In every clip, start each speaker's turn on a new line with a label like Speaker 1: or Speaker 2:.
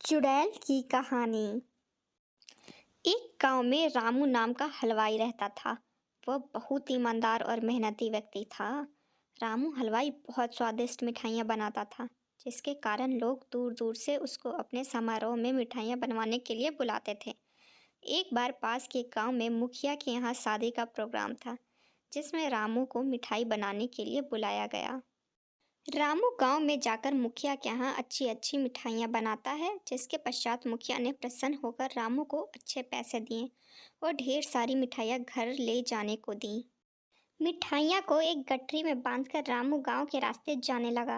Speaker 1: चुड़ैल की कहानी। एक गांव में रामू नाम का हलवाई रहता था। वह बहुत ईमानदार और मेहनती व्यक्ति था। रामू हलवाई बहुत स्वादिष्ट मिठाइयाँ बनाता था, जिसके कारण लोग दूर दूर से उसको अपने समारोह में मिठाइयाँ बनवाने के लिए बुलाते थे। एक बार पास के गांव में मुखिया के यहाँ शादी का प्रोग्राम था, जिसमें रामू को मिठाई बनाने के लिए बुलाया गया। रामू गांव में जाकर मुखिया के यहाँ अच्छी अच्छी मिठाइयाँ बनाता है, जिसके पश्चात मुखिया ने प्रसन्न होकर रामू को अच्छे पैसे दिए और ढेर सारी मिठाइयाँ घर ले जाने को दी। मिठाइयाँ को एक गठरी में बांधकर रामू गांव के रास्ते जाने लगा।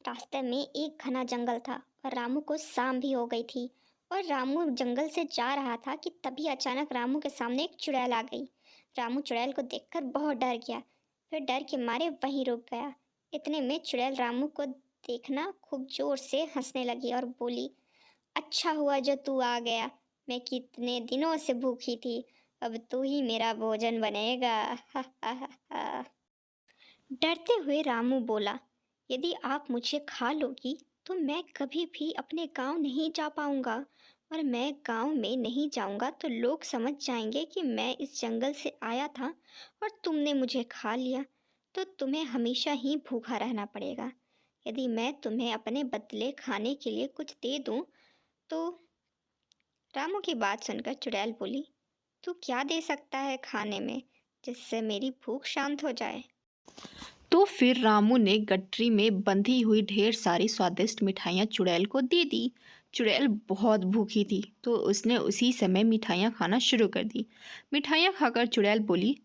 Speaker 1: रास्ते में एक घना जंगल था और रामू को शाम भी हो गई थी और रामू जंगल से जा रहा था कि तभी अचानक रामू के सामने एक चुड़ैल आ गई। रामू चुड़ैल को देखकर बहुत डर गया, फिर डर के मारे वहीं रुक गया। इतने में चुड़ैल रामू को देखना खूब जोर से हंसने लगी और बोली, अच्छा हुआ जो तू आ गया। मैं कितने दिनों से भूखी थी, अब तू ही मेरा भोजन बनेगा। हा हा हा हा। डरते हुए रामू बोला, यदि आप मुझे खा लोगी तो मैं कभी भी अपने गांव नहीं जा पाऊंगा, और मैं गांव में नहीं जाऊंगा तो लोग समझ जाएंगे कि मैं इस जंगल से आया था और तुमने मुझे खा लिया, तो तुम्हें हमेशा ही भूखा रहना पड़ेगा। यदि मैं तुम्हें अपने बदले खाने के लिए कुछ दे दूं तो। रामू की बात सुनकर चुड़ैल बोली, तू क्या दे सकता है खाने में जिससे मेरी भूख शांत हो जाए।
Speaker 2: तो फिर रामू ने गठरी में बंधी हुई ढेर सारी स्वादिष्ट मिठाइयाँ चुड़ैल को दे दी। चुड़ैल बहुत भूखी थी, तो उसने उसी समय मिठाइयाँ खाना शुरू कर दी। मिठाइयाँ खाकर चुड़ैल बोली,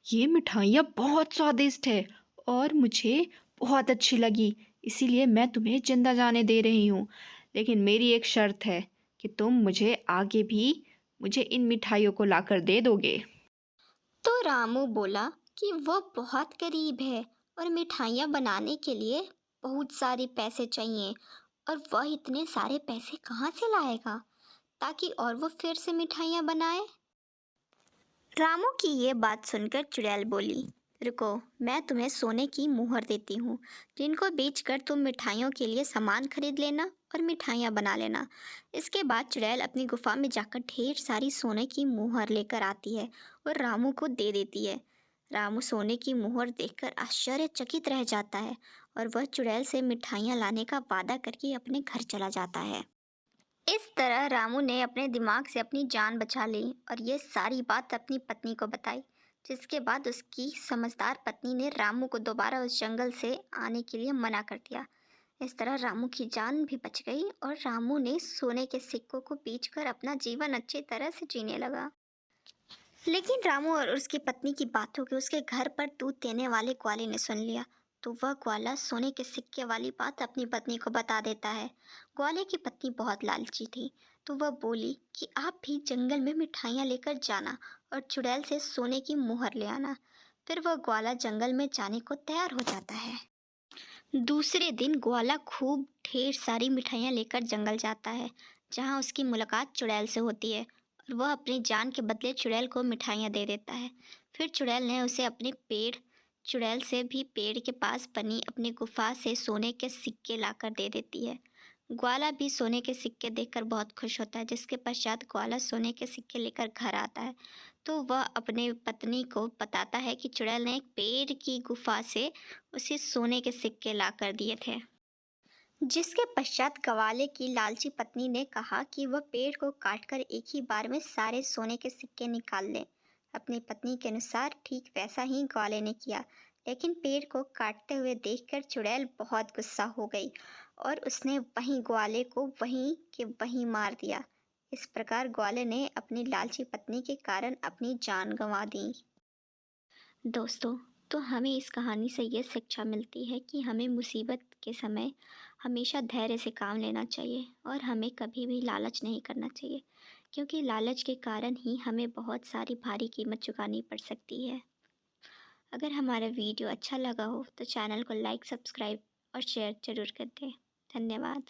Speaker 2: ये मिठाइयाँ बहुत स्वादिष्ट है और मुझे बहुत अच्छी लगी, इसीलिए मैं तुम्हें जिंदा जाने दे रही हूँ। लेकिन मेरी एक शर्त है कि तुम मुझे आगे भी मुझे इन मिठाइयों को लाकर दे दोगे।
Speaker 1: तो रामू बोला कि वह बहुत गरीब है और मिठाइयाँ बनाने के लिए बहुत सारे पैसे चाहिए, और वह इतने सारे पैसे कहाँ से लाएगा ताकि और वह फिर से मिठाइयाँ बनाए। रामू की ये बात सुनकर चुड़ैल बोली, रुको, मैं तुम्हें सोने की मुहर देती हूँ, जिनको बेचकर तुम मिठाइयों के लिए सामान खरीद लेना और मिठाइयाँ बना लेना। इसके बाद चुड़ैल अपनी गुफा में जाकर ढेर सारी सोने की मुहर लेकर आती है और रामू को दे देती है। रामू सोने की मुहर देखकर आश्चर्यचकित रह जाता है और वह चुड़ैल से मिठाइयाँ लाने का वादा करके अपने घर चला जाता है। इस तरह रामू ने अपने दिमाग से अपनी जान बचा ली और ये सारी बात अपनी पत्नी को बताई, जिसके बाद उसकी समझदार पत्नी ने रामू को दोबारा उस जंगल से आने के लिए मना कर दिया। इस तरह रामू की जान भी बच गई और रामू ने सोने के सिक्कों को बेचकर अपना जीवन अच्छी तरह से जीने लगा। लेकिन रामू और उसकी पत्नी की बातों को उसके घर पर दूध देने वाले ग्वाले ने सुन लिया, तो वह ग्वाला सोने के सिक्के वाली बात अपनी पत्नी को बता देता है। ग्वाले की पत्नी बहुत लालची थी, तो वह बोली कि आप भी जंगल में मिठाइयाँ लेकर जाना और चुड़ैल से सोने की मुहर ले आना। फिर वह ग्वाला जंगल में जाने को तैयार हो जाता है। दूसरे दिन ग्वाला खूब ढेर सारी मिठाइयाँ लेकर जंगल जाता है, जहाँ उसकी मुलाकात चुड़ैल से होती है और वह अपनी जान के बदले चुड़ैल को मिठाइयाँ दे देता है। फिर चुड़ैल ने उसे अपने पेड़ चुड़ैल से भी पेड़ के पास बनी अपनी गुफा से सोने के सिक्के लाकर दे देती है। ग्वाला भी सोने के सिक्के देखकर बहुत खुश होता है, जिसके पश्चात ग्वाला सोने के सिक्के लेकर घर आता है, तो वह अपने पत्नी को बताता है कि चुड़ैल ने एक पेड़ की गुफा से उसे सोने के सिक्के ला कर दिए थे। जिसके पश्चात ग्वाले की लालची पत्नी ने कहा कि वह पेड़ को काटकर एक ही बार में सारे सोने के सिक्के निकाल ले। अपनी पत्नी के अनुसार ठीक वैसा ही ग्वाले ने किया, लेकिन पेड़ को काटते हुए देखकर चुड़ैल बहुत गुस्सा हो गई और उसने वहीं ग्वाले को वहीं के वहीं मार दिया। इस प्रकार ग्वाले ने अपनी लालची पत्नी के कारण अपनी जान गंवा दी। दोस्तों, तो हमें इस कहानी से ये शिक्षा मिलती है कि हमें मुसीबत के समय हमेशा धैर्य से काम लेना चाहिए और हमें कभी भी लालच नहीं करना चाहिए, क्योंकि लालच के कारण ही हमें बहुत सारी भारी कीमत चुकानी पड़ सकती है। अगर हमारा वीडियो अच्छा लगा हो तो चैनल को लाइक, सब्सक्राइब और शेयर ज़रूर कर दें। धन्यवाद।